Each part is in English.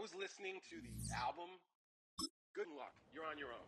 was listening to the album. Good luck. You're on your own.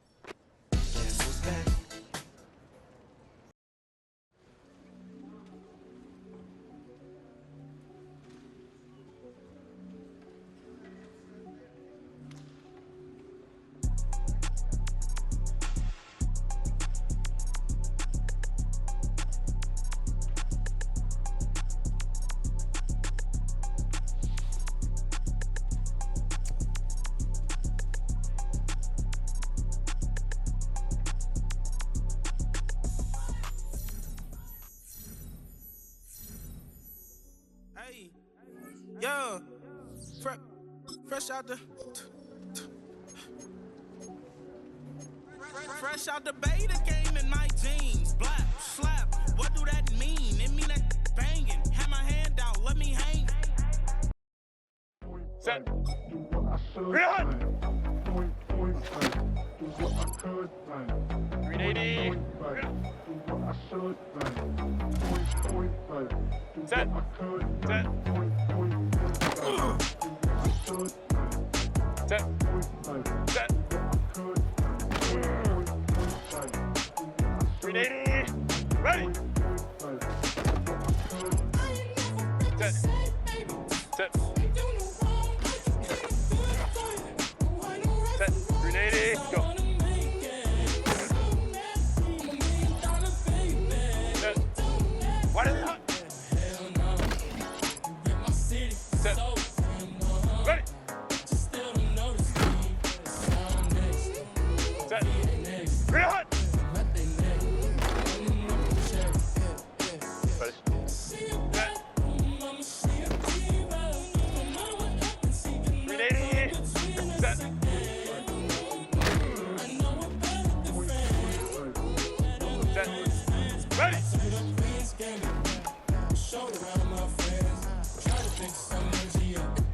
Hey, yo, fresh out the beta game in my jeans. Black, slap, what do that mean? It mean that banging. Have my hand out, let me hang. Set. Run! 380. Set. Set. Set. Set. 380. Ready. Set. Set. Set. 380. Go. Set. What is that? Set. Ready. Set. 300. Ready. Set. 380. Set. Set. Ready. Set.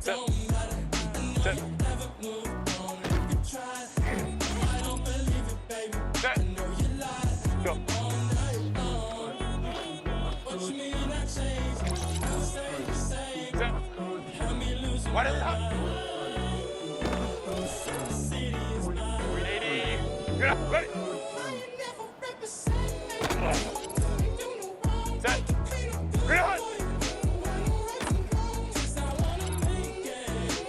Set. Set. Go. Set. What is that? 380. Get up. Ready. Set. 300.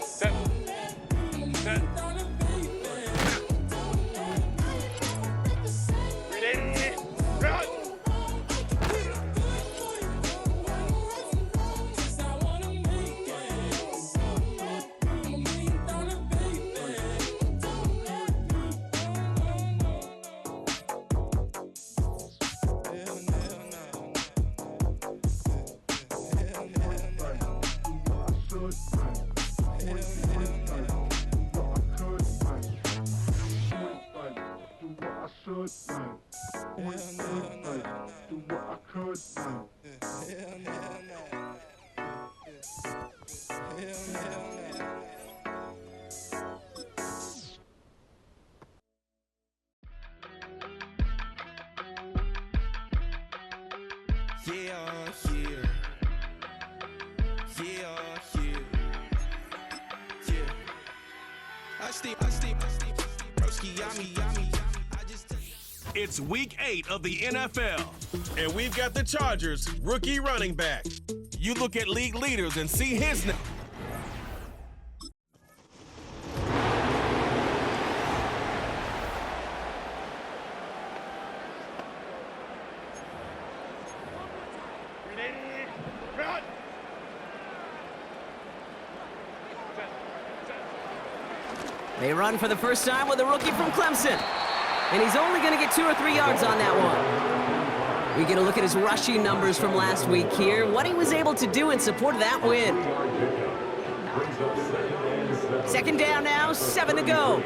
Set. Set. 380. 300. It's week 8 of the NFL, and we've got the Chargers rookie running back. You look at league leaders and see his name. They run for the first time with a rookie from Clemson. And he's only going to get 2 or 3 yards on that one. We get a look at his rushing numbers from last week here, what he was able to do in support of that win. Second down now, 7 to go.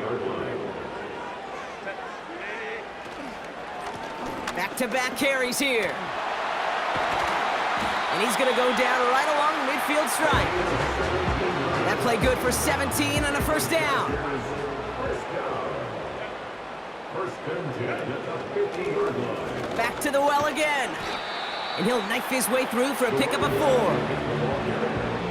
Back-to-back carries here. And he's going to go down right along the midfield stripe. That play good for 17 and a first down. Back to the well again. And he'll knife his way through for a pickup of 4.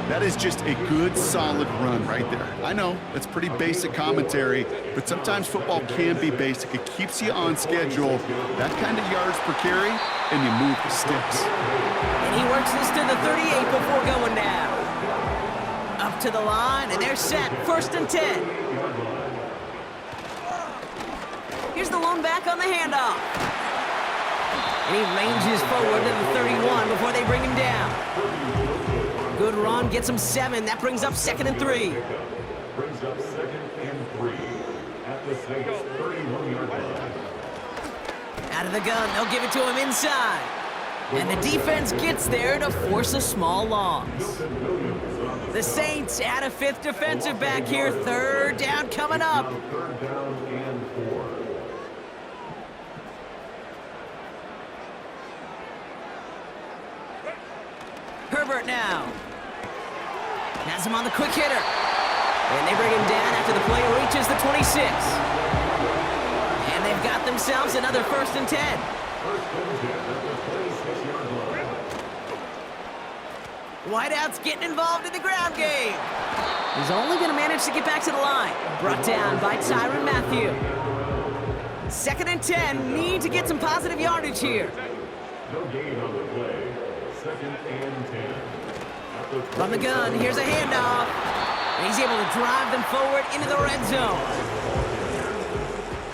That is just a good, solid run right there. I know, it's pretty basic commentary, but sometimes football can be basic. It keeps you on schedule, that kind of yards per carry, and you move the sticks. And he works this to the 38 before going down. Up to the line, and they're set. 1st and 10. Here's the lone back on the handoff. And he ranges forward to the 31 before they bring him down. Good run, gets him 7. That brings up 2nd and 3. Brings up 2nd and 3 at the Saints' 31-yard line. Out of the gun, they'll give it to him inside. And the defense gets there to force a small loss. The Saints add a 5th defensive back here. 3rd down coming up. 3rd down and 4. Herbert now. Has him on the quick hitter. And they bring him down after the play reaches the 26. And they've got themselves another 1st and 10. 1st and 10 at the 26-yard line. Whiteout's getting involved in the ground game. He's only going to manage to get back to the line. Brought down by Tyrann Mathieu. 2nd and 10. Need to get some positive yardage here. No gain on the play. 2nd and 10. From the gun, here's a handoff. And he's able to drive them forward into the red zone.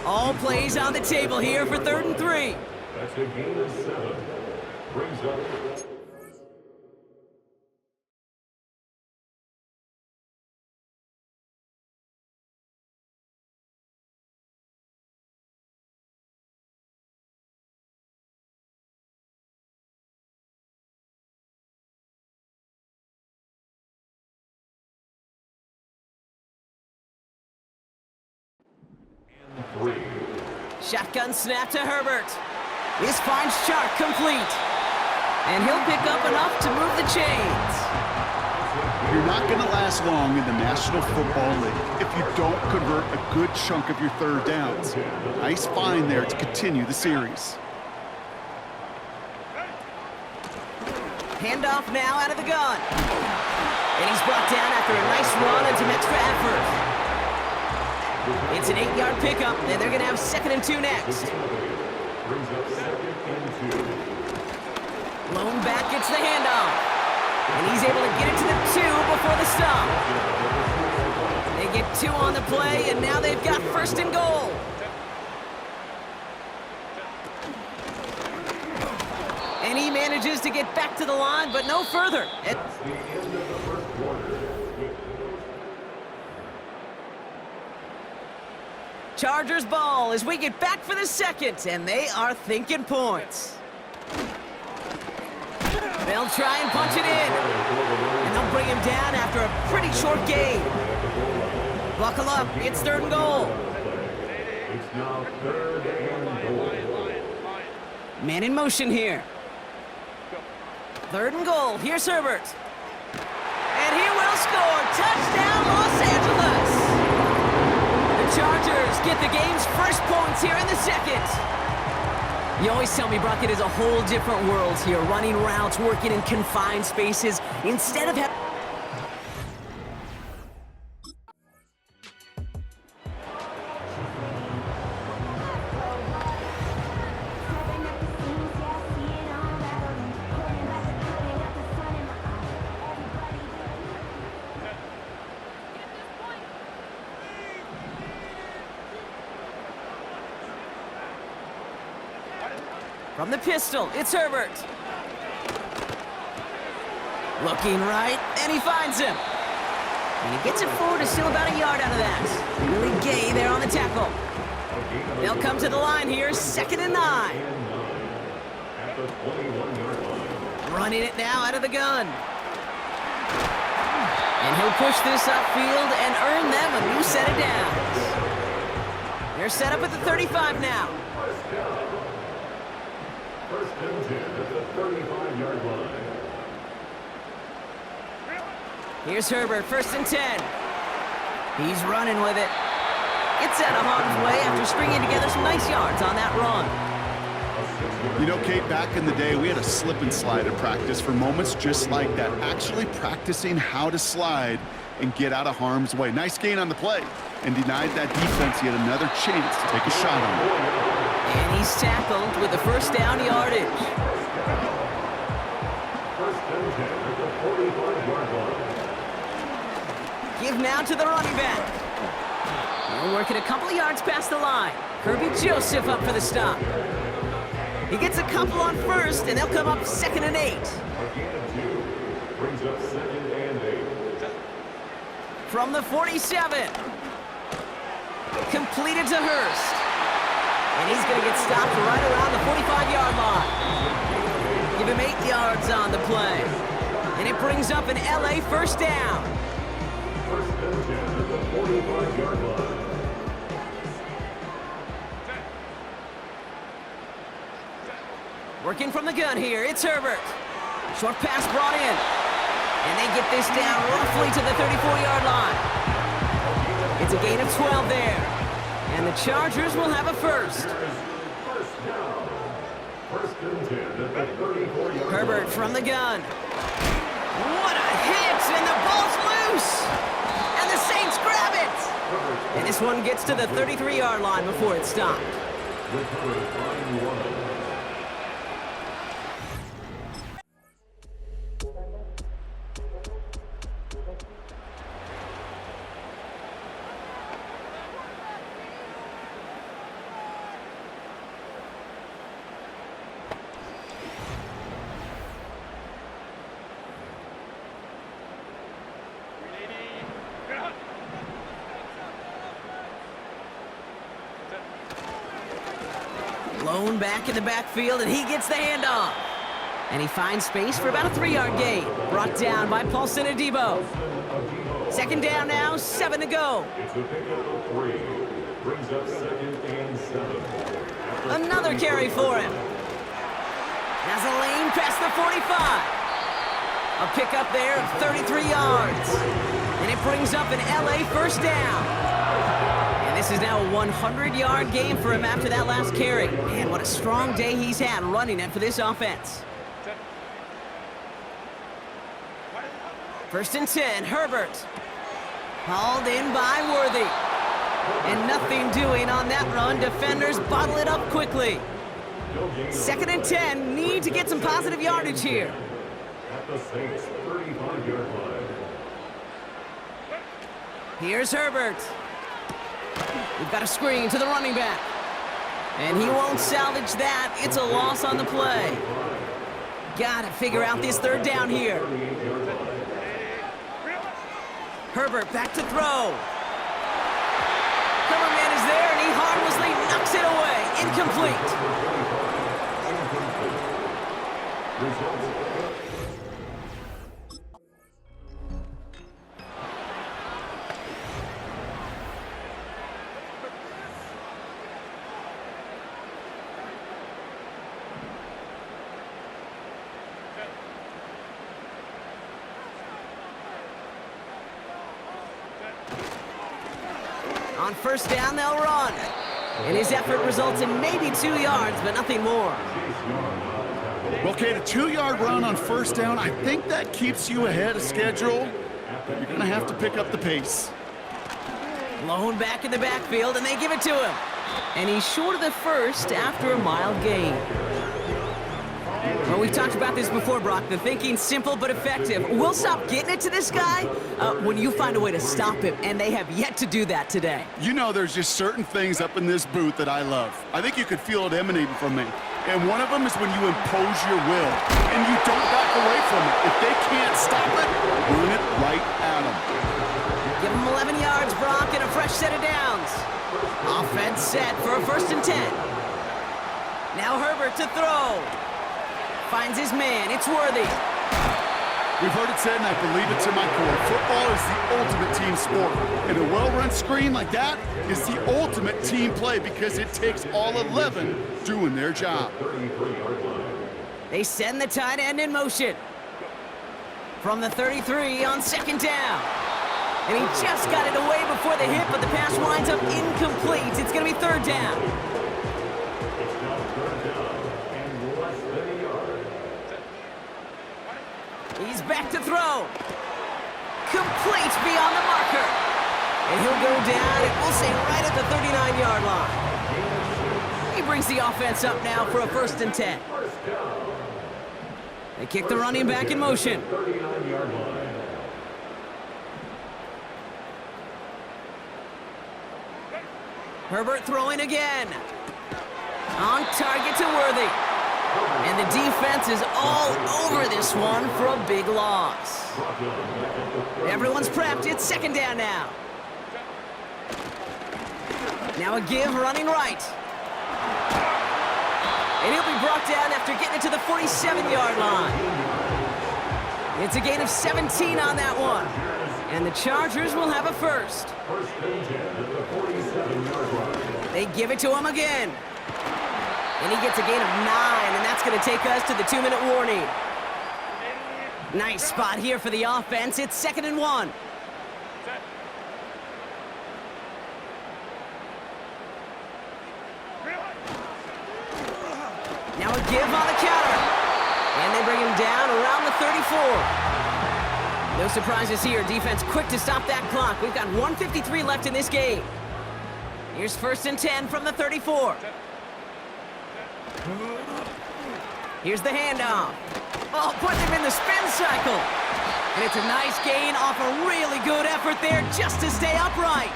All plays on the table here for 3rd and 3. That's a gain of 7. Brings up Shotgun snap to Herbert. This finds Chark complete. And he'll pick up enough to move the chains. You're not going to last long in the National Football League if you don't convert a good chunk of your 3rd downs. Nice find there to continue the series. Handoff now out of the gun. And he's brought down after a nice run and some extra effort. It's an 8-yard pickup, and they're going to have 2nd and 2 next. brings up 2nd and 2. Lone back gets the handoff. And he's able to get it to the 2 before the stop. They get 2 on the play, and now they've got 1st and goal. And he manages to get back to the line, but no further. That's the end of the first quarter. Chargers ball as we get back for the second, and they are thinking points. They'll try and punch it in. And they'll bring him down after a pretty short game. Buckle up, it's 3rd and goal. It's now 3rd and goal. Man in motion here. 3rd and goal, here's Herbert. And he will score, touchdown Los Angeles. The Chargers get the game's first points here in the second. You always tell me, Brock, it is a whole different world here, running routes, working in confined spaces, instead of having... From the pistol, it's Herbert. Looking right, and he finds him. And he gets it forward to still about a yard out of that. Really Gay there on the tackle. They'll come to the line here, 2nd and 9. At the 21-yard line. Running it now out of the gun. And he'll push this upfield and earn them a new set of downs. They're set up at the 35 now. First and 10 at the 35-yard line. Here's Herbert, 1st and 10. He's running with it. It's out of harm's way after stringing together some nice yards on that run. You know, Kate, back in the day, we had a slip and slide in practice for moments just like that. Actually practicing how to slide and get out of harm's way. Nice gain on the play, and denied that defense yet another chance to take a shot on him. And he's tackled with the first down yardage. First and 10 at the 45-yard line. Give now to the running back. We're working a couple of yards past the line. Kirby Joseph up for the stop. He gets a couple on first, and they'll come up 2nd and 8. Again, 2. Brings up 2nd and 8. From the 47. Completed to Hurst. And he's going to get stopped right around the 45-yard line. Give him 8 yards on the play. And it brings up an LA first down. First and 10 at the 45-yard line. Working from the gun here, it's Herbert. Short pass brought in. And they get this down roughly to the 34-yard line. It's a gain of 12 there. And the Chargers will have a first. First down. First and 10 at the 34-yard line. Herbert from the gun. What a hit, and the ball's loose. And the Saints grab it. And this one gets to the 33-yard line before it's stopped. Recovered by 1. Lone back in the backfield, and he gets the handoff. And he finds space for about a 3-yard gain. Brought down by Paulson Adebo. 2nd down now, 7 to go. It's a pickup of 3. Brings up 2nd and 7. Another carry for him. Has a lane past the 45. A pickup there of 33 yards. And it brings up an LA first down. And this is now a 100-yard game for him after that last carry. Man, what a strong day he's had running it for this offense. First and 10, Herbert. Hauled in by Worthy. And nothing doing on that run. Defenders bottle it up quickly. 2nd and 10, need to get some positive yardage here. At the Saints 35-yard line. Here's Herbert. We've got a screen to the running back. And he won't salvage that. It's a loss on the play. Got to figure out this 3rd down here. Herbert back to throw. Coverman is there, and he harmlessly knocks it away. Incomplete. On first down, they'll run. And his effort results in maybe 2 yards, but nothing more. Well, Kate, a 2-yard run on first down, I think that keeps you ahead of schedule, but you're going to have to pick up the pace. Lone back in the backfield, and they give it to him. And he's short of the first after a mild gain. Well, we've talked about this before, Brock. The thinking's simple but effective. We'll stop getting it to this guy when you find a way to stop him, and they have yet to do that today. You know, there's just certain things up in this booth that I love. I think you could feel it emanating from me. And one of them is when you impose your will, and you don't back away from it. If they can't stop it, run it right at them. Give him 11 yards, Brock, and a fresh set of downs. Offense set for a 1st and 10. Now Herbert to throw. Finds his man. It's Worthy. We've heard it said, and I believe it to my core. Football is the ultimate team sport. And a well-run screen like that is the ultimate team play because it takes all 11 doing their job. They send the tight end in motion. From the 33 on 2nd down. And he just got it away before the hit, but the pass winds up incomplete. It's going to be 3rd down. back to throw. Complete beyond the marker. And he'll go down, and we'll say right at the 39-yard line. He brings the offense up now for a 1st and 10. They kick the running back in motion. Herbert throwing again. On target to Worthy. And the defense is all over this one for a big loss. Everyone's prepped. It's 2nd down now. Now a give running right. And he'll be brought down after getting it to the 47-yard line. It's a gain of 17 on that one. And the Chargers will have a 1st. They give it to him again. And he gets a gain of 9, and that's going to take us to the 2-minute warning. Nice spot here for the offense. It's 2nd and 1. Now a give on the counter. And they bring him down around the 34. No surprises here. Defense quick to stop that clock. We've got 1:53 left in this game. Here's 1st and 10 from the 34. Here's the handoff. Oh, putting him in the spin cycle. And it's a nice gain off a really good effort there just to stay upright.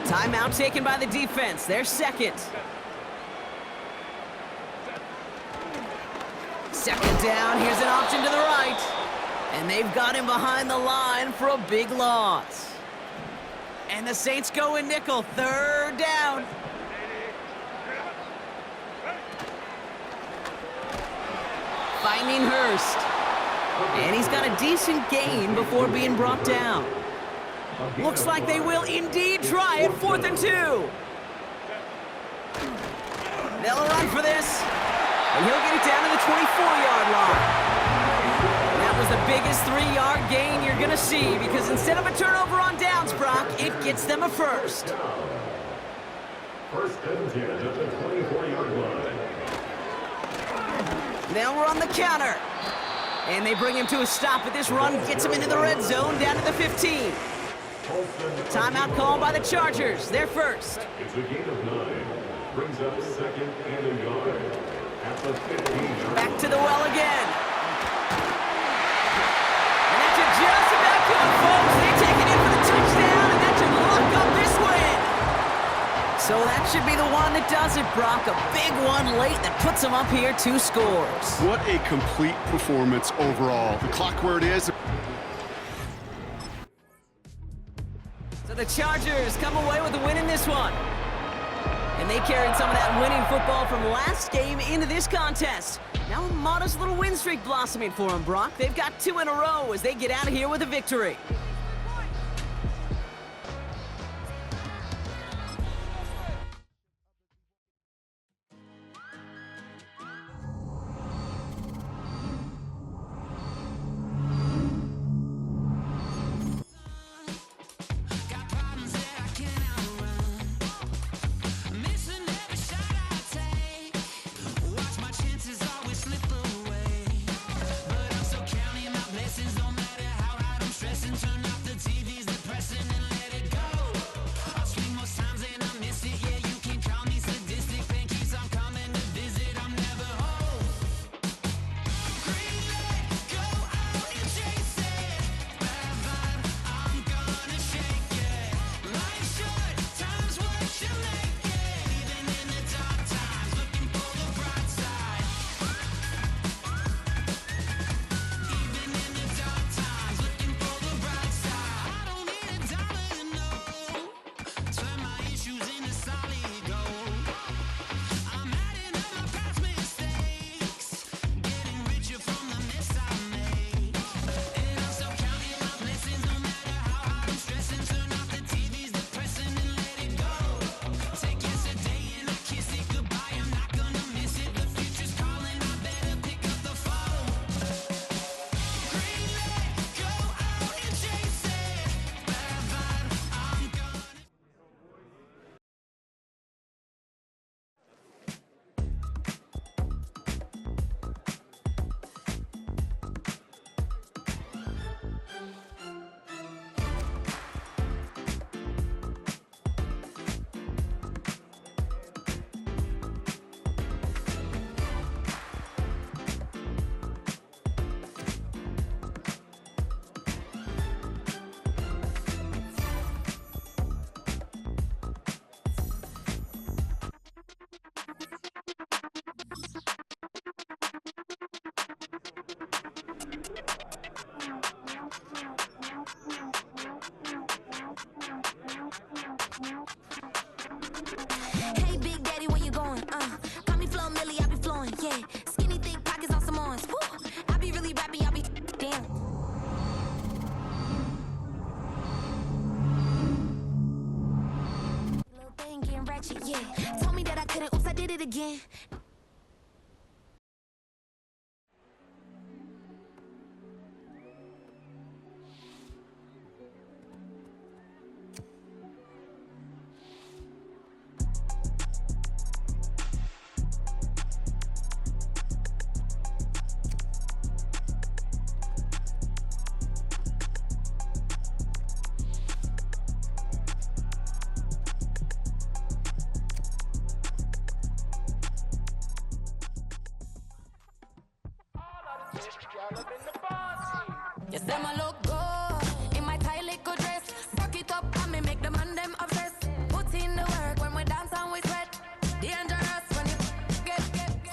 Timeout taken by the defense. Their 2nd. 2nd down. Here's an option to the right. And they've got him behind the line for a big loss. And the Saints go in nickel. 3rd down. Finding Hurst. And he's got a decent gain before being brought down. Looks like they will indeed try it. 4th and 2. They'll run for this. And he'll get it down to the 24-yard line. And that was the biggest 3-yard gain you're going to see because instead of a turnover on downs, Brock, it gets them a 1st. 1st and 10 at the 24-yard line. They'll run the counter. And they bring him to a stop, but this run gets him into the red zone down to the 15. Timeout called by the Chargers. They're 1st. It's a gain of 9. Brings up 2nd and a yard. At the 15. Back to the well again. And that should just about good, folks. They take it in for the touchdown, and that should lock up this win. So that should be the one that does it, Brock. A big one late that puts them up here 2 scores. What a complete performance overall. The clock where it is. So the Chargers come away with a win in this one. And they carried some of that winning football from last game into this contest. Now a modest little win streak blossoming for them, Brock. They've got 2 in a row as they get out of here with a victory. Lessons, no matter how hard I'm stressing. again. You say my look good in my tight little dress. Rock it up and me make the man them obsessed. Put in the work when we dance and we sweat. Dangerous when you get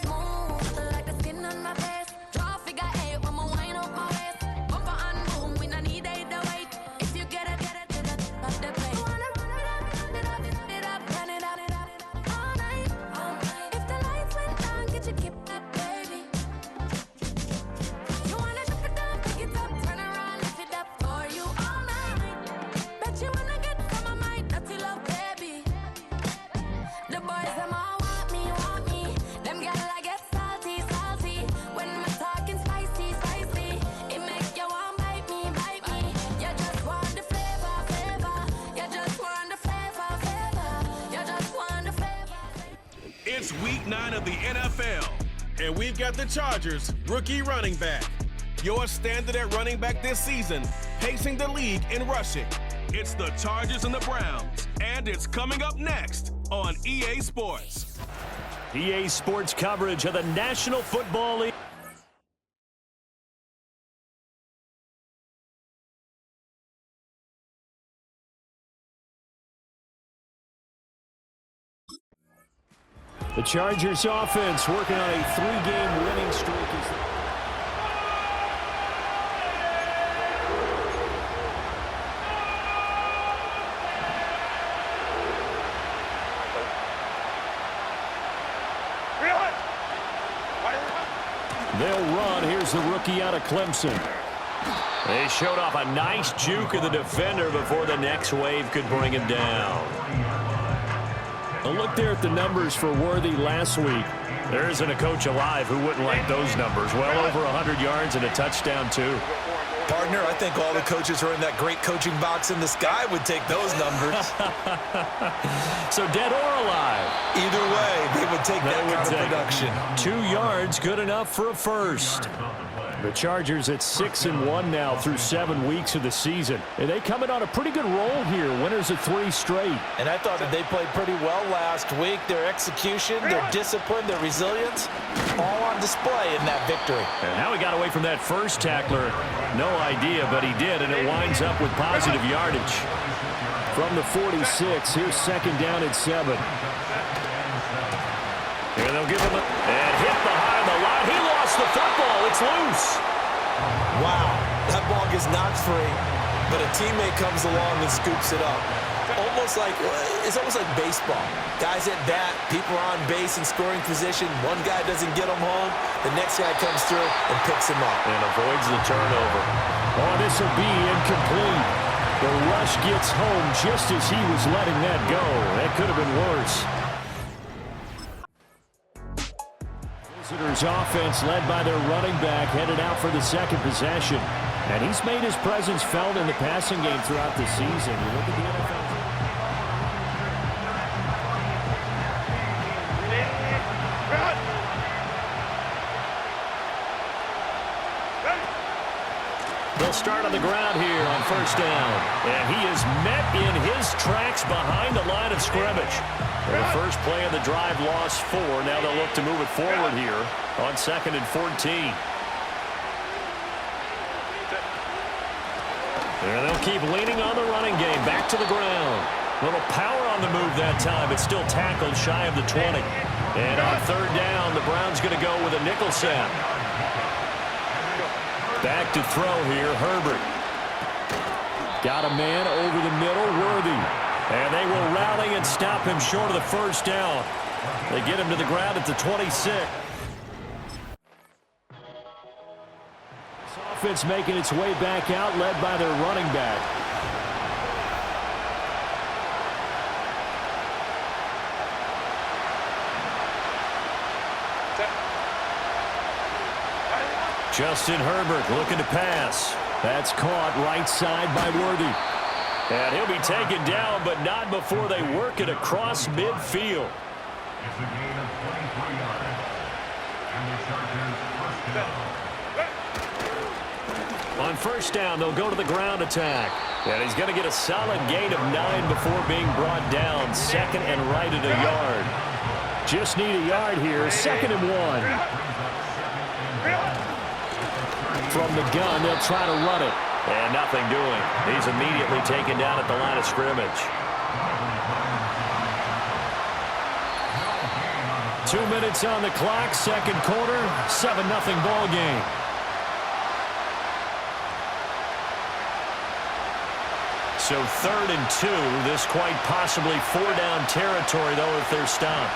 smooth like the skin on my face. Draw figure eight when me wind up my waist. Bumper and boom, we don't need either wait. If you get it to the top of the plate. Wanna run it up, run it up, all night. If the lights went down, get your keep that baby. You wanna drop it down, pick it up, turn around, lift it up for you all night. Bet you wanna get some of my dirty love, baby. The boys them all want me. Them gyal I get salty. When me talking spicy, it make you want bite me. You just want the flavor. You just want the flavor. You just want the flavor. It's week 9 of the NFL, and we've got the Chargers rookie running back. Your standard at running back this season, pacing the league in rushing. It's the Chargers and the Browns, and it's coming up next on EA Sports. EA Sports coverage of the National Football League. The Chargers offense working on a 3-game winning streak. They'll run. Here's the rookie out of Clemson. They showed off a nice juke of the defender before the next wave could bring him down. A look there at the numbers for Worthy last week. There isn't a coach alive who wouldn't like those numbers. Well over 100 yards and a touchdown, too. Partner, I think all the coaches who are in that great coaching box in the sky would take those numbers. So dead or alive? Either way, they would take that kind of production. 2 yards, good enough for a first. The Chargers at 6-1 now through 7 weeks of the season. And they coming on a pretty good roll here. Winners of 3 straight. And I thought that they played pretty well last week. Their execution, their discipline, their resilience, all on display in that victory. And how he got away from that first tackler, no idea, but he did, and it winds up with positive yardage. From the 46, here's second down at 7. Here they'll give him and hit behind the line. He lost the football. It's loose. Wow, that ball gets knocked free, but a teammate comes along and scoops it up. It's almost like baseball. Guys at bat, people are on base in scoring position. One guy doesn't get him home. The next guy comes through and picks him up. And avoids the turnover. Oh, this will be incomplete. The rush gets home just as he was letting that go. That could have been worse. Visitors offense led by their running back headed out for the second possession. And he's made his presence felt in the passing game throughout the season. You look at the NFL. They'll start on the ground here on first down. And he is met in his tracks behind the line of scrimmage. For the first play of the drive, lost 4. Now they'll look to move it forward here on 2nd and 14. And they'll keep leaning on the running game. Back to the ground. Little power on the move that time, but still tackled shy of the 20. And on third down, the Browns going to go with a nickel set. Back to throw here, Herbert. Got a man over the middle, Worthy. And they will rally and stop him short of the first down. They get him to the ground at the 26. This offense making its way back out, led by their running back. Justin Herbert looking to pass. That's caught right side by Worthy. And he'll be taken down, but not before they work it across midfield. It's a gain of 23 yards. And the Chargers first down. On first down, they'll go to the ground attack. And he's going to get a solid gain of 9 before being brought down. Second and right at a yard. Just need a yard here. 2nd and 1. From the gun, they'll try to run it. And nothing doing. He's immediately taken down at the line of scrimmage. 2 minutes on the clock, second quarter, 7-0 ball game. So 3rd and 2, this quite possibly 4-down territory, though, if they're stopped.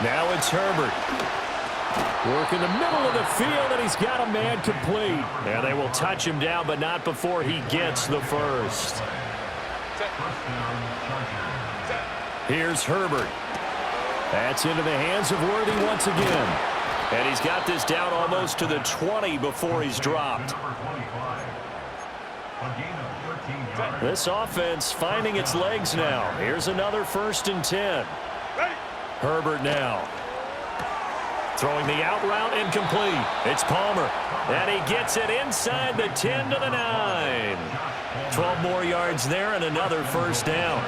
Now it's Herbert. Work in the middle of the field, and he's got a man complete. And they will touch him down, but not before he gets the first. Here's Herbert. That's into the hands of Worthy once again. And he's got this down almost to the 20 before he's dropped. This offense finding its legs now. Here's another 1st and 10. Herbert now. Throwing the out route incomplete. It's Palmer. And he gets it inside the 10 to the 9. 12 more yards there and another first down.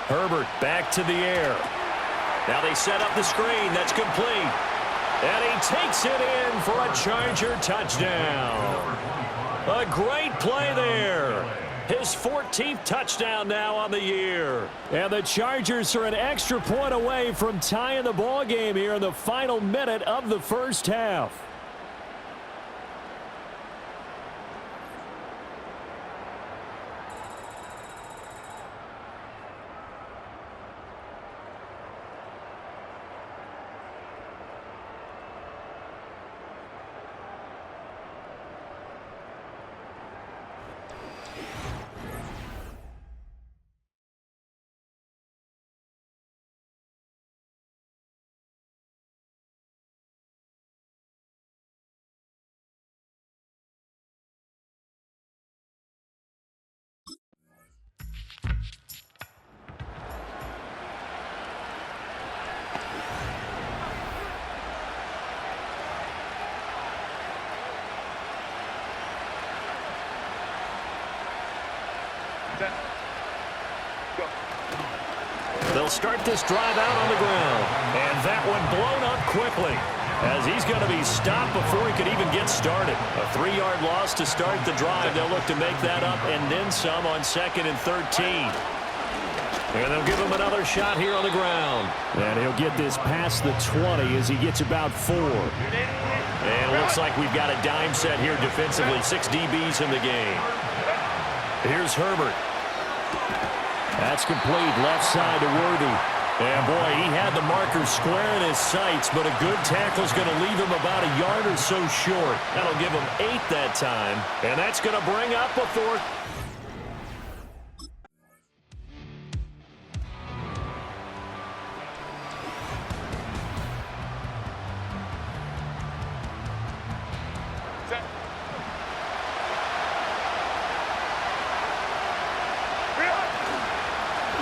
Herbert back to the air. Now they set up the screen. That's complete. And he takes it in for a Charger touchdown. A great play there. His 14th touchdown now on the year. And the Chargers are an extra point away from tying the ball game here in the final minute of the first half. They'll start this drive out on the ground. And that one blown up quickly as he's going to be stopped before he could even get started. A 3-yard loss to start the drive. They'll look to make that up and then some on 2nd and 13. And they'll give him another shot here on the ground. And he'll get this past the 20 as he gets about 4. And it looks like we've got a dime set here defensively. 6 DBs in the game. Here's Herbert. That's complete, left side to Worthy. And boy, he had the marker square in his sights, but a good tackle is going to leave him about a yard or so short. That'll give him 8 that time, and that's going to bring up a 4th.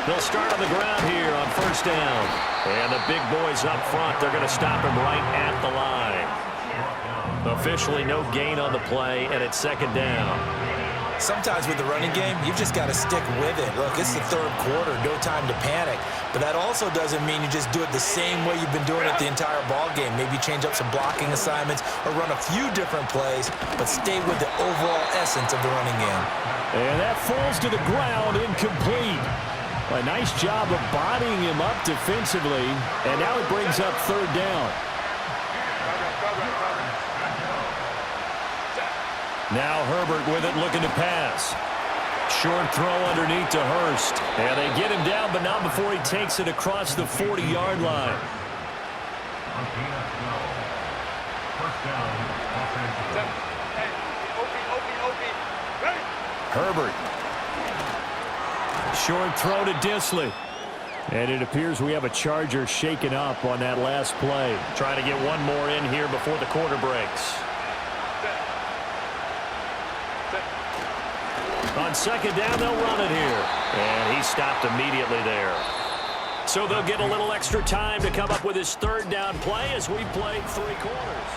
They'll start on the ground here on first down. And the big boys up front, they're going to stop him right at the line. Officially no gain on the play, and it's 2nd down. Sometimes with the running game, you've just got to stick with it. Look, it's the 3rd quarter, no time to panic. But that also doesn't mean you just do it the same way you've been doing it the entire ball game. Maybe change up some blocking assignments or run a few different plays, but stay with the overall essence of the running game. And that falls to the ground, incomplete. A nice job of bodying him up defensively, and now it brings up 3rd down. Now Herbert with it, looking to pass. Short throw underneath to Hurst. And they get him down, but not before he takes it across the 40-yard line. Herbert. Short throw to Dissly. And it appears we have a Charger shaken up on that last play. Trying to get one more in here before the quarter breaks. On second down, they'll run it here. And he stopped immediately there. So they'll get a little extra time to come up with his third down play as we played 3 quarters.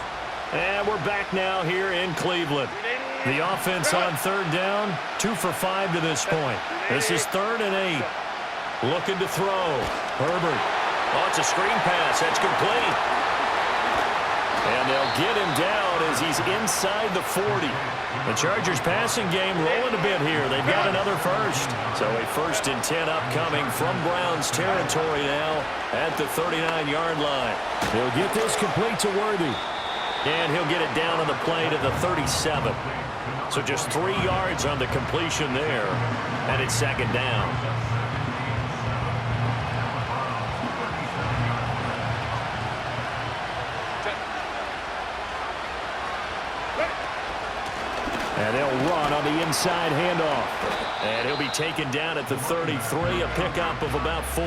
And we're back now here in Cleveland. The offense on third down, 2 for 5 to this point. This is 3rd and 8. Looking to throw. Herbert. Oh, it's a screen pass. That's complete. And they'll get him down as he's inside the 40. The Chargers passing game rolling a bit here. They've got another first. So a 1st and 10 upcoming from Browns territory now at the 39-yard line. He'll get this complete to Worthy. And he'll get it down on the play to the 37. So just 3 yards on the completion there. And it's 2nd down. And they'll run on the inside handoff. And he'll be taken down at the 33, a pickup of about 4.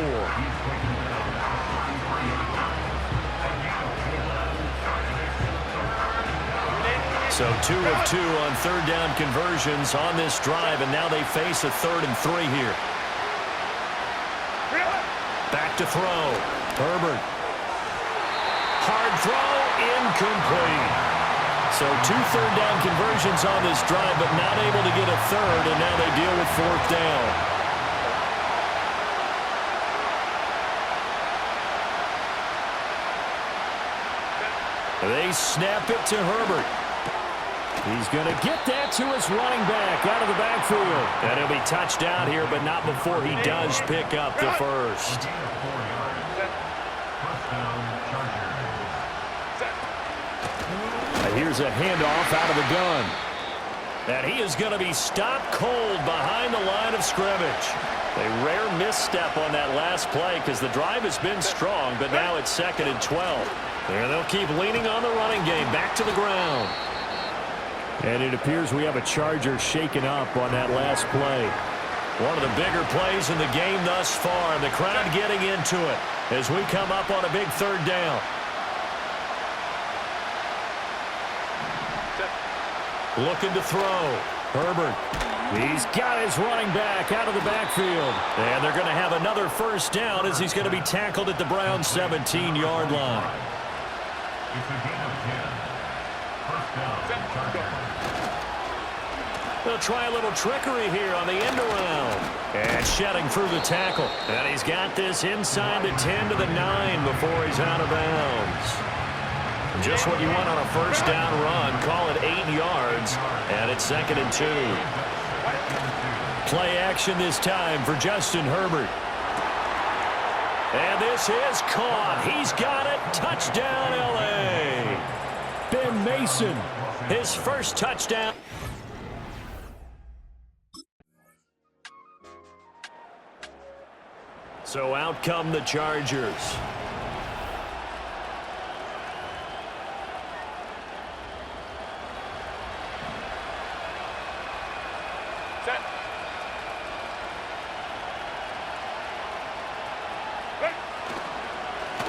So 2 of 2 on 3rd down conversions on this drive, and now they face a 3rd and 3 here. Back to throw. Herbert. Hard throw, incomplete. So 2 third down conversions on this drive, but not able to get a 3rd, and now they deal with 4th down. They snap it to Herbert. He's going to get that to his running back out of the backfield. And he'll be touched down here, but not before he does pick up the first. Here's a handoff out of the gun. And he is going to be stopped cold behind the line of scrimmage. A rare misstep on that last play because the drive has been strong, but now it's 2nd and 12. And they'll keep leaning on the running game. Back to the ground. And it appears we have a Charger shaken up on that last play. One of the bigger plays in the game thus far. And the crowd getting into it as we come up on a big 3rd down. Looking to throw. Herbert. He's got his running back out of the backfield. And they're going to have another 1st down as he's going to be tackled at the Browns' 17-yard line. They'll try a little trickery here on the end around. And shedding through the tackle. And he's got this inside the 10 to the 9 before he's out of bounds. Just what you want on a 1st down run. Call it 8 yards. And it's 2nd and 2. Play action this time for Justin Herbert. And this is caught. He's got it. Touchdown, L.A. Ben Mason. His first touchdown. So out come the Chargers.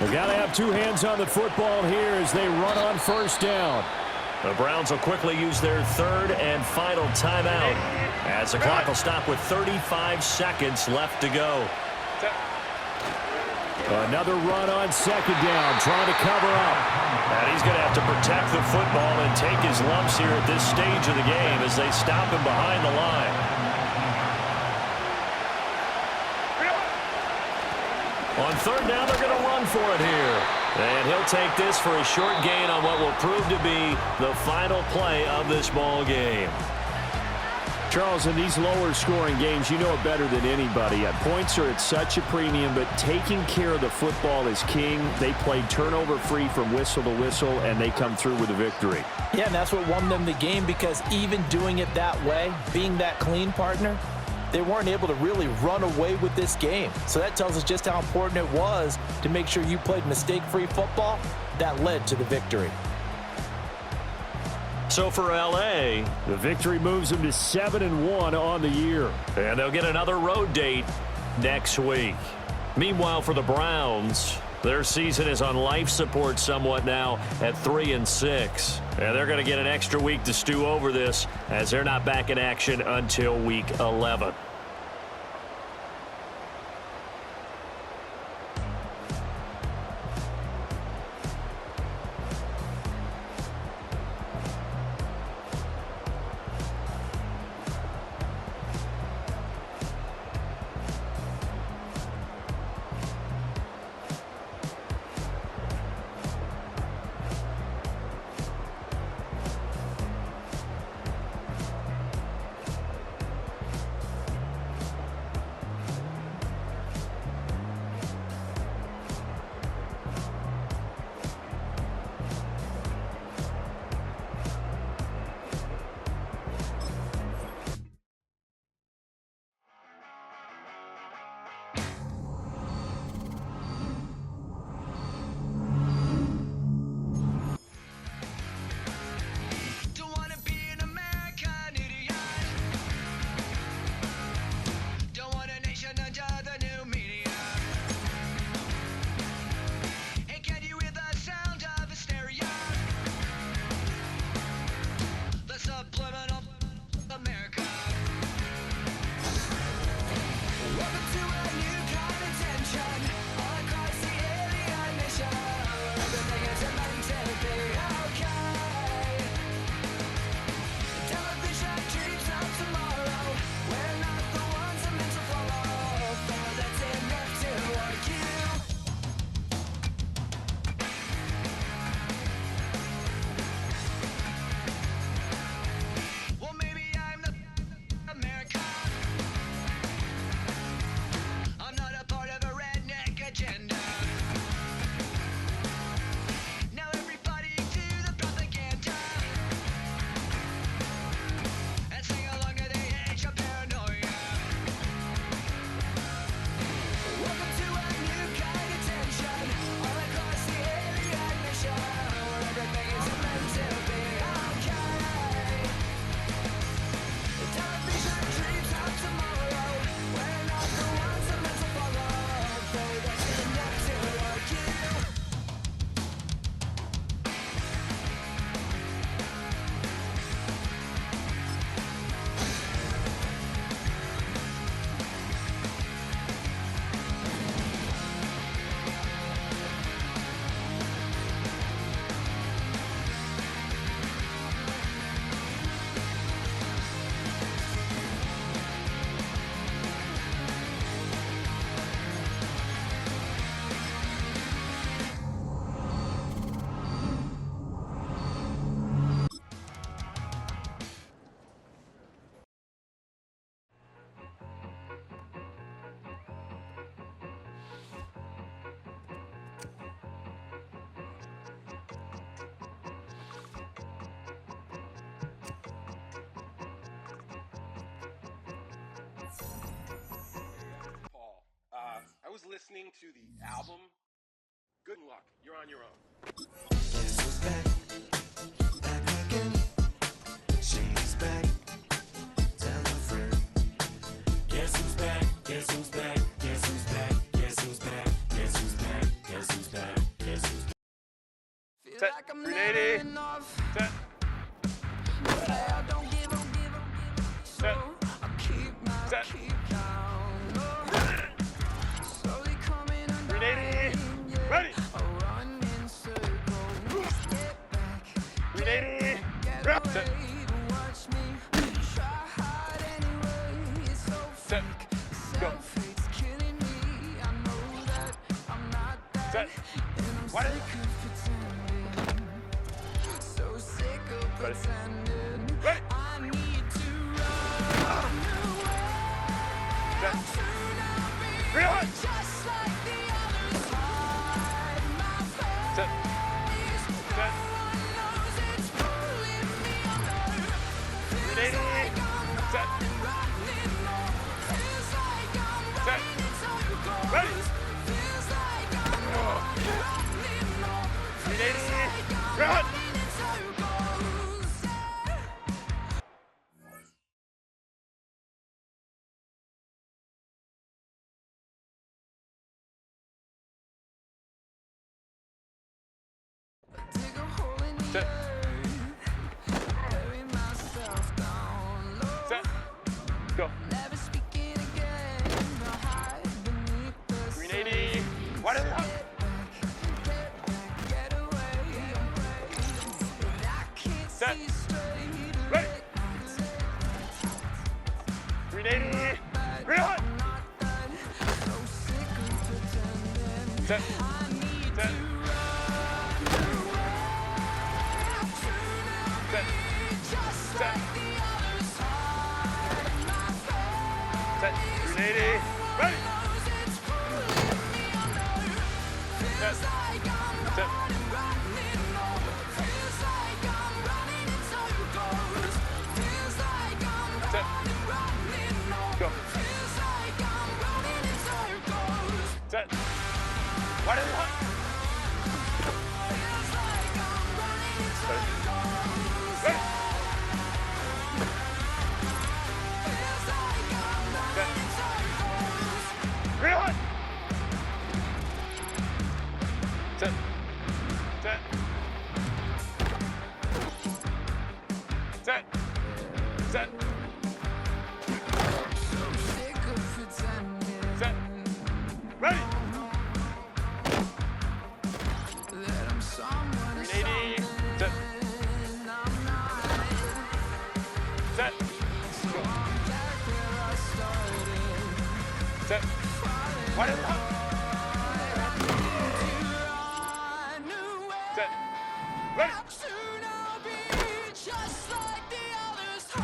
They've got to have 2 hands on the football here as they run on 1st down. The Browns will quickly use their 3rd and final timeout as the clock will stop with 35 seconds left to go. Another run on 2nd down, trying to cover up. And he's going to have to protect the football and take his lumps here at this stage of the game as they stop him behind the line. On 3rd down, they're going to run for it here. And he'll take this for a short gain on what will prove to be the final play of this ball game. Charles, in these lower-scoring games, you know it better than anybody. Points are at such a premium, but taking care of the football is king. They played turnover-free from whistle to whistle, and they come through with a victory. Yeah, and that's what won them the game because even doing it that way, being that clean partner, they weren't able to really run away with this game. So that tells us just how important it was to make sure you played mistake-free football that led to the victory. So for L.A., the victory moves them to 7-1 on the year. And they'll get another road date next week. Meanwhile, for the Browns, their season is on life support somewhat now at 3-6. And they're going to get an extra week to stew over this as they're not back in action until week 11. was listening to the album. Good luck. You're on your own. Guess who's back? Back again. She's back. Tell a friend. Guess who's back? Guess who's back? Guess who's back? Guess who's back? Guess who's back? Guess who's back? Guess who's back? Feel like I'm never enough. But I don't give a so I keep down. Slowly coming undone. Ready. I run in circles. Get back. Ready. Get away. Watch me try hard anyway. It's so fake. Self-hate's killing me. I know that I'm not that. And I'm sick of pretending. So sick of pretending. I need to run away. Just like the other side. My face. No one knows it's pulling me under. Feels like I'm running more. Feels like I'm running in circles. Feels like I'm running more. Feels like I'm running in circles. Set. Set. Set. Set. Set. 380. Ready. Set. Set. Set. Go. Set. Wide and hot. Ready. Set. Real hot. Set. Set. Set. Set. Set. Ready. 380. Set. Set. Go. Set. Wide and hot. Set. Ready.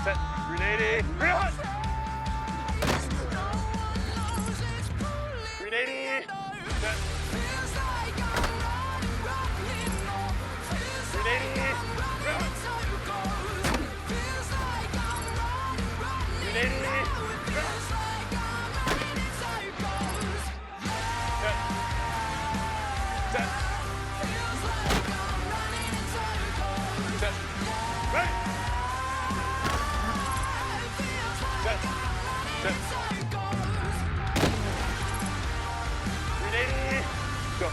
Set. 380. Real hot. 380. Set. 380. Real hot. 380. Real hot. Set. Set. Set. Ready. Set. Set. 380. Go.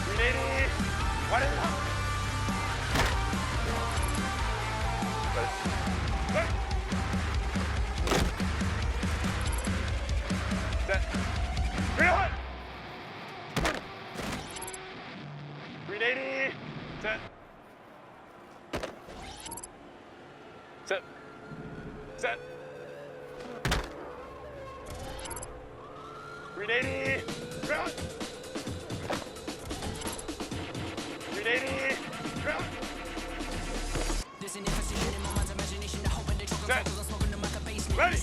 380. Wide and hot. Ready. Ready. Set. Real hot. 380. Set. Set. Set. 380. Real hot. 380. Real hot. Set. Ready.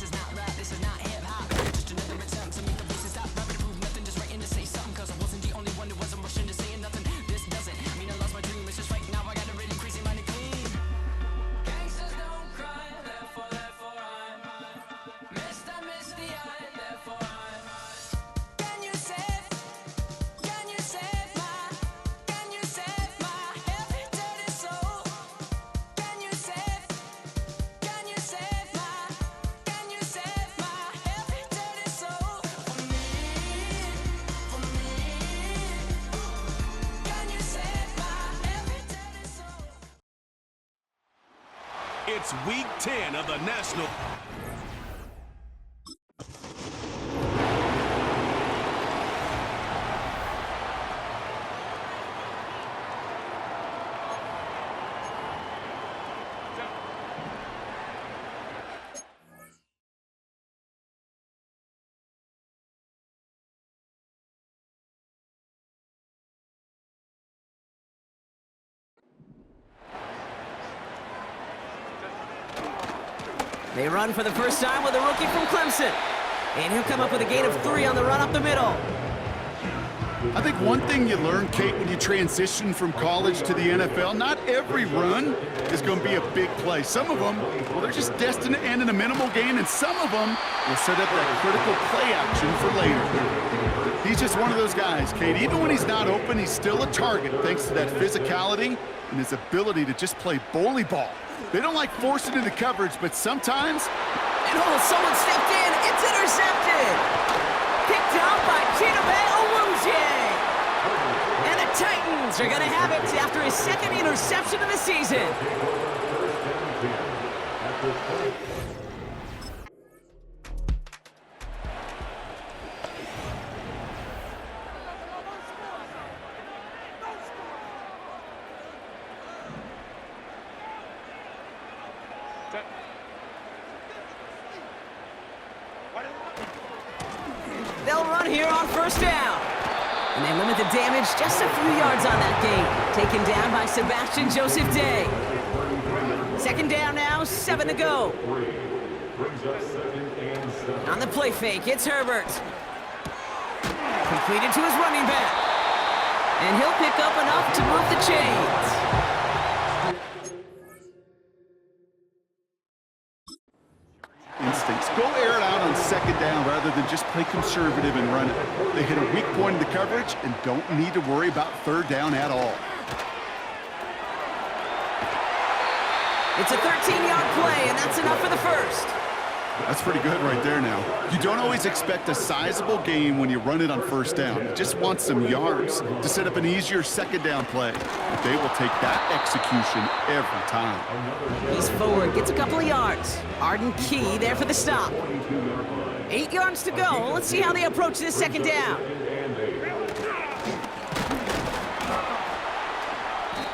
It's week 10 of the National. They run for the first time with a rookie from Clemson. And he'll come up with a gain of 3 on the run up the middle. I think one thing you learn, Kate, when you transition from college to the NFL, not every run is going to be a big play. Some of them, well, they're just destined to end in a minimal gain, and some of them will set up that critical play action for later. He's just one of those guys, Kate. Even when he's not open, he's still a target thanks to that physicality and his ability to just play bully ball. They don't like forcing into coverage, but sometimes... And someone stepped in. It's intercepted. Picked up by Chidobe Awuzie. And the Titans are going to have it after his second interception of the season. run here on first down. And they limit the damage just a few yards on that gain. Taken down by Sebastian Joseph Day. Second down now, 7 to go. On the play fake, it's Herbert. Completed to his running back. And he'll pick up enough to move the chains. Instincts. Go air it out on second down rather than just play conservative and run it. They hit a weak point in the coverage and don't need to worry about third down at all. It's a 13-yard play, and that's enough for the first. That's pretty good right there now. You don't always expect a sizable gain when you run it on first down. You just want some yards to set up an easier second down play. But they will take that execution every time. He's forward, gets a couple of yards. Arden Key there for the stop. 8 yards to go. Let's see how they approach this second down.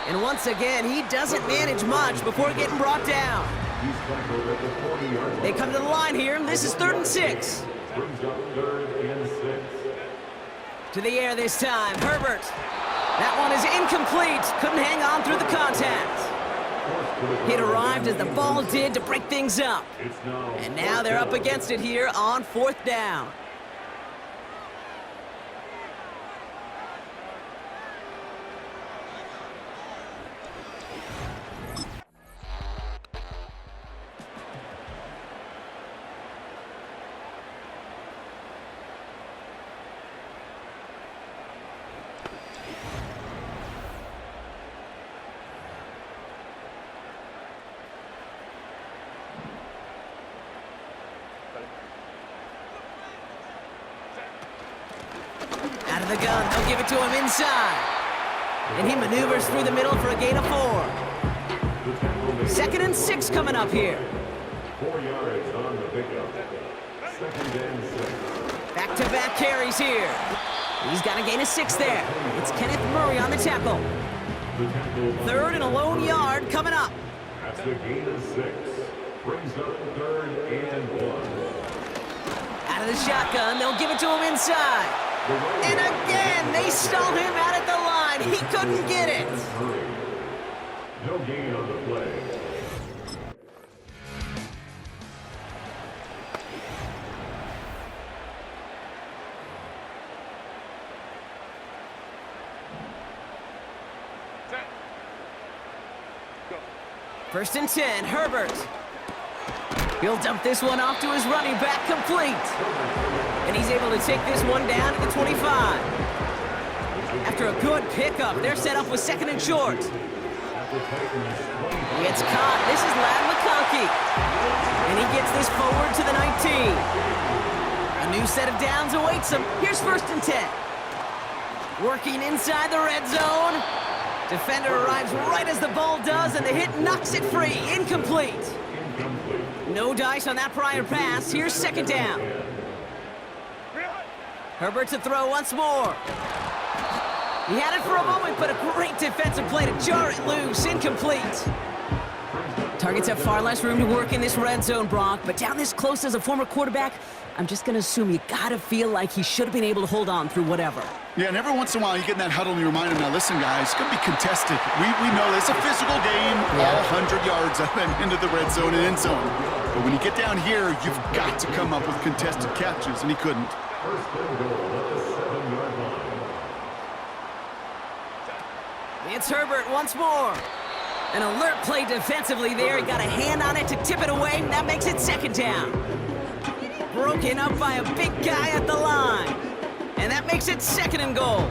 And once again, he doesn't manage much before getting brought down. They come to the line here, and this is 3rd and 6. To the air this time, Herbert. That one is incomplete. Couldn't hang on through the contact. It arrived as the ball did to break things up. And now they're up against it here on 4th down. Out of the gun, they'll give it to him inside. And he maneuvers through the middle for a gain of 4. 2nd and 6 coming up here. 4 yards on the pickup. 2nd and 6. Back-to-back carries here. He's got a gain of 6 there. It's Kenneth Murray on the tackle. 3rd and a lone yard coming up. That's a gain of 6. Brings up 3rd and 1. Out of the shotgun, they'll give it to him inside. And again, they stalled him out at the line. He couldn't get it. No gain on the play. First and 10, Herbert. He'll dump this one off to his running back, complete. And he's able to take this one down to the 25. After a good pickup, they're set up with 2nd and short. It's caught. This is Ladd McConkey. And he gets this forward to the 19. A new set of downs awaits him. Here's 1st and 10. Working inside the red zone. Defender arrives right as the ball does, and the hit knocks it free. Incomplete. No dice on that prior pass. Here's 2nd down. Herbert to throw once more. He had it for a moment, but a great defensive play to jar it loose. Incomplete. Targets have far less room to work in this red zone, Brock, but down this close as a former quarterback, I'm just going to assume you got to feel like he should have been able to hold on through whatever. Yeah, and every once in a while you get in that huddle and you remind him, now listen, guys, it's going to be contested. We know it's a physical game, all 100 yards up and into the red zone and end zone. But when you get down here, you've got to come up with contested catches, and he couldn't. First and goal at the 7-yard line. It's Herbert once more. An alert play defensively there. He got a hand on it to tip it away, and that makes it 2nd down. Broken up by a big guy at the line. And that makes it 2nd and goal.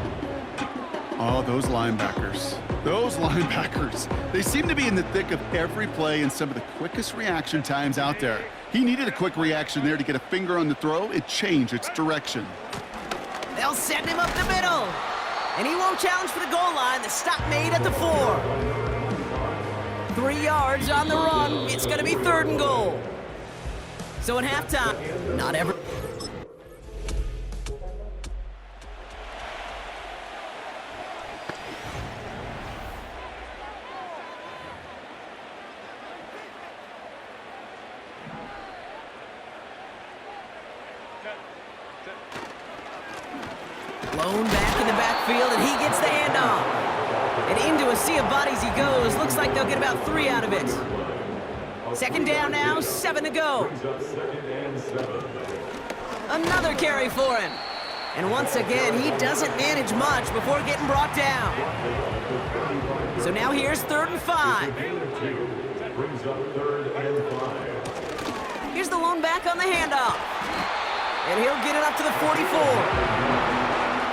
Oh, those linebackers. Those linebackers. They seem to be in the thick of every play and some of the quickest reaction times out there. He needed a quick reaction there to get a finger on the throw. It changed its direction. They'll send him up the middle. And he won't challenge for the goal line. The stop made at the 4. 3 yards on the run. It's going to be 3rd and goal. So at halftime, not ever. Blown back in the backfield, and he gets the handoff. And into a sea of bodies he goes. Looks like they'll get about 3 out of it. Second down now, 7 to go. Another carry for him. And once again, he doesn't manage much before getting brought down. So now here's 3rd and 5. Here's the lone back on the handoff. And he'll get it up to the 44.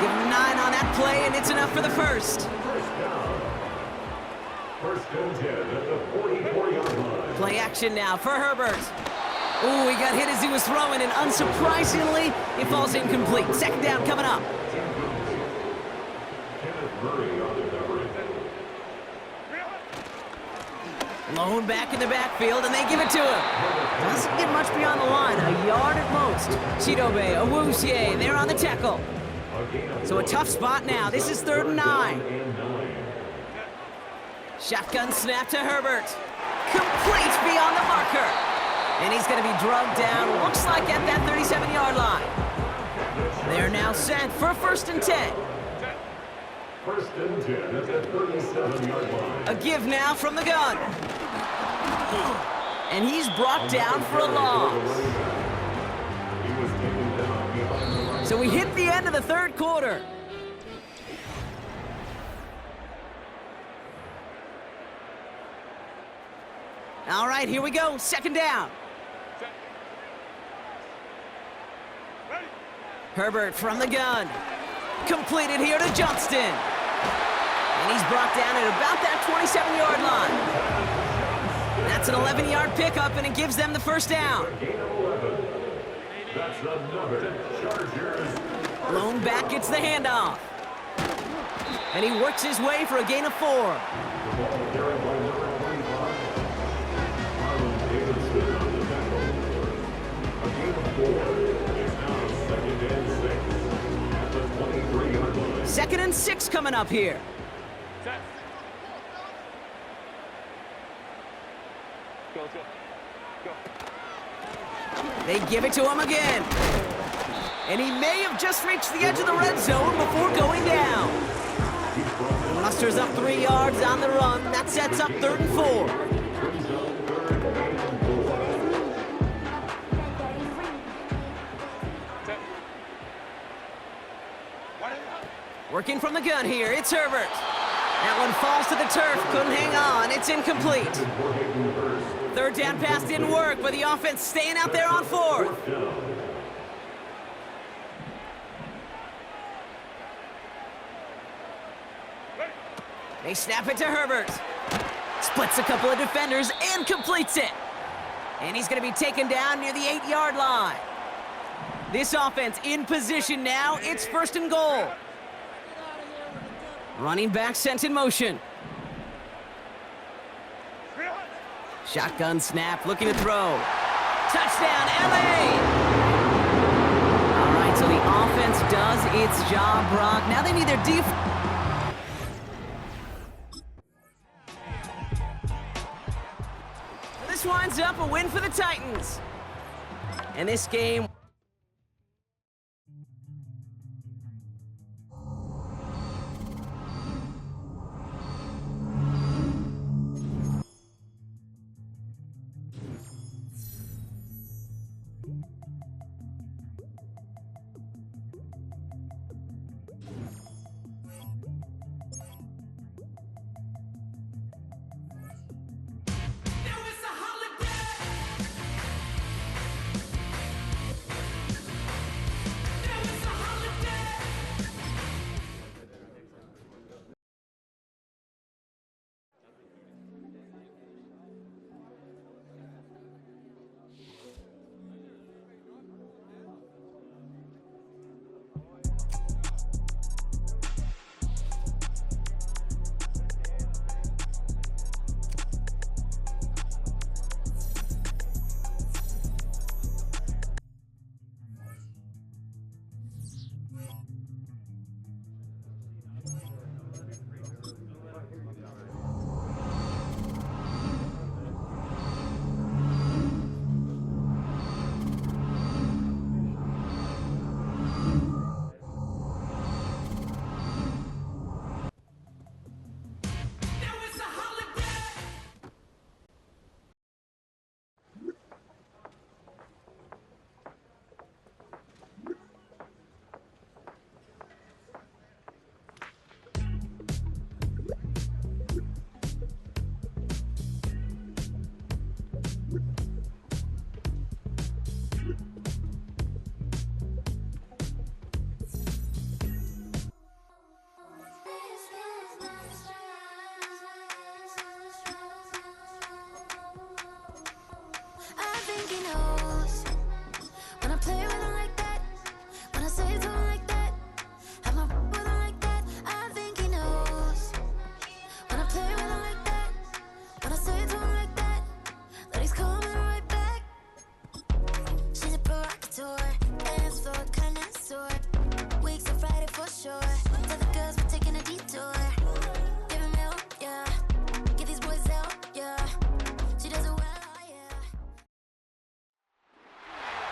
Give him 9 on that play, and it's enough for the first. First and 10 at the 44-yard line. Play action now for Herbert. Ooh, he got hit as he was throwing, and unsurprisingly, it falls incomplete. Second down coming up. Lone back in the backfield, and they give it to him. Doesn't get much beyond the line, a yard at most. Chidobe, Awuzie, they're on the tackle. So a tough spot now. This is 3rd and 9. Shotgun snap to Herbert. Complete beyond the marker. And he's going to be drugged down, looks like at that 37-yard line. They're now set for 1st and 10. First and 10 at the 37-yard line. A give now from the gun. And he's brought down for a loss. So we hit the end of the 3rd quarter. All right, here we go. 2nd down. Herbert from the gun. Completed here to Johnston. And he's brought down at about that 27-yard line. That's an 11-yard pickup, and it gives them the 1st down. That's another Chargers. Lone back gets the handoff. And he works his way for a gain of 4. Second and 6 coming up here. They give it to him again. And he may have just reached the edge of the red zone before going down. Musters up 3 yards on the run. That sets up 3rd and 4. Working from the gun here, it's Herbert. That one falls to the turf, couldn't hang on, it's incomplete. 3rd down pass didn't work, but the offense staying out there on 4th. They snap it to Herbert. Splits a couple of defenders and completes it. And he's going to be taken down near the 8-yard line. This offense in position now, it's 1st and goal. Running back sent in motion. Shotgun snap, looking to throw. Touchdown, LA! All right, so the offense does its job, Brock. Now they need their defense. This winds up a win for the Titans. And this game...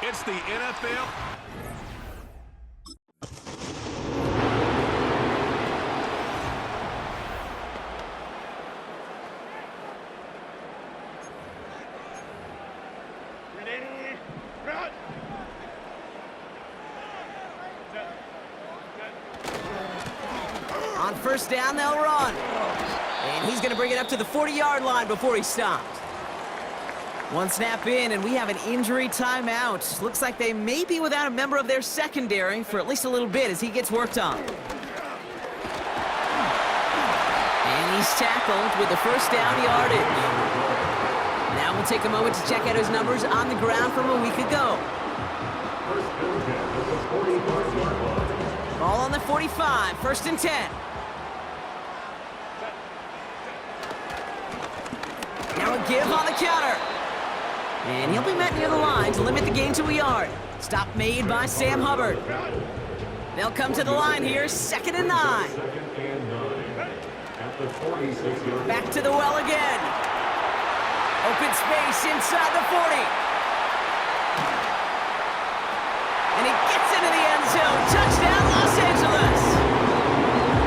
It's the NFL. On first down, they'll run. And he's going to bring it up to the 40-yard line before he stops. One snap in, and we have an injury timeout. Looks like they may be without a member of their secondary for at least a little bit as he gets worked on. And he's tackled with the first down yardage. Now we'll take a moment to check out his numbers on the ground from a week ago. Ball on the 45, first and 10. Now a give on the counter. And he'll be met near the line to limit the gain to a yard. Stop made by Sam Hubbard. They'll come to the line here, 2nd and 9. Back to the well again. Open space inside the 40. And he gets into the end zone. Touchdown, Los Angeles.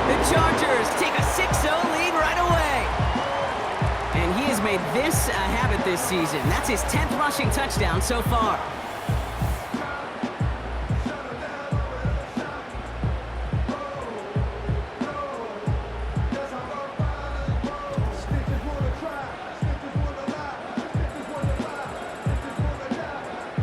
The Chargers take a 6-0 lead right away. And he has made this a habit this season. That's his 10th rushing touchdown so far.